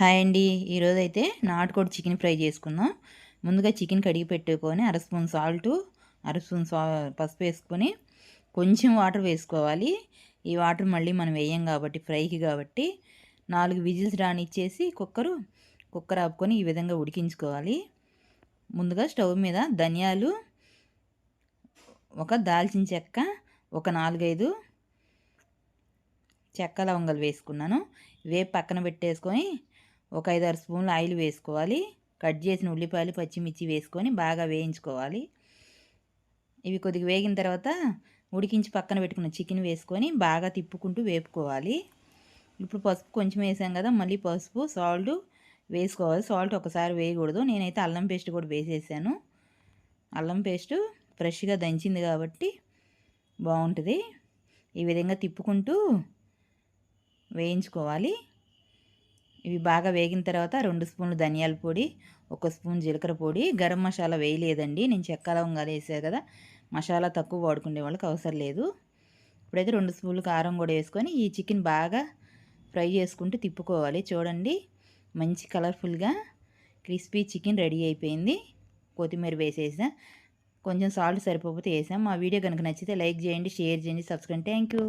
Hi అండి. ఈరోజైతే నాటుకోడి చికెన్ ఫ్రై చేసుకుందాం. ముందుగా చికెన్ కడిగి పెట్టుకొని అర స్పూన్ సాల్టు, అర స్పూన్ పసుపు వేసుకొని కొంచెం వాటర్ వేసుకోవాలి. ఈ వాటర్ మళ్ళీ మనం వేయం కాబట్టి ఫ్రైకి కాబట్టి 4 విజిల్స్ రానిచ్చేసి కుక్కర్ ఆపుకొని ఈ విధంగా ఉడికించుకోవాలి. ముందుగా స్టవ్ మీద ధనియాలు, ఒక దాల్చిన చెక్క, ఒక 4, 5 చెక్క లవంగాలు వేసుకున్నాను. పక్కన పెట్టేసుకొని ఒక 5, 6 స్పూన్లు ఆయిల్ వేసుకోవాలి. కట్ చేసిన ఉల్లిపాయలు, పచ్చిమిర్చి వేసుకొని బాగా వేయించుకోవాలి. ఇవి కొద్దిగా వేగిన తర్వాత ఉడికించి పక్కన పెట్టుకున్న చికెన్ వేసుకొని బాగా తిప్పుకుంటూ వేపుకోవాలి. ఇప్పుడు పసుపు కొంచెం వేసాం కదా, మళ్ళీ పసుపు, సాల్ట్ వేసుకోవాలి. సాల్ట్ ఒకసారి వేయకూడదు. నేనైతే అల్లం పేస్ట్ కూడా వేసేసాను. అల్లం పేస్టు ఫ్రెష్గా దంచింది కాబట్టి బాగుంటుంది. ఈ విధంగా తిప్పుకుంటూ వేయించుకోవాలి. ఇవి బాగా వేగిన తర్వాత 2 స్పూన్లు ధనియాల పొడి, 1 స్పూన్ జీలకర్ర పొడి, గరం మసాలా వేయలేదండి. నేను చెక్క లవంగాలు వేసాను కదా, మసాలా తక్కువ వాడుకునే వాళ్ళకి అవసరం లేదు. ఇప్పుడైతే 2 స్పూన్లు కారం కూడా వేసుకొని ఈ చికెన్ బాగా ఫ్రై చేసుకుంటూ తిప్పుకోవాలి. చూడండి, మంచి కలర్ఫుల్గా క్రిస్పీ చికెన్ రెడీ అయిపోయింది. కొత్తిమీర వేసేసా. కొంచెం సాల్ట్ సరిపోతే వేసాం. మా వీడియో కనుక నచ్చితే లైక్ చేయండి, షేర్ చేయండి, సబ్స్క్రైబ్. Thank you.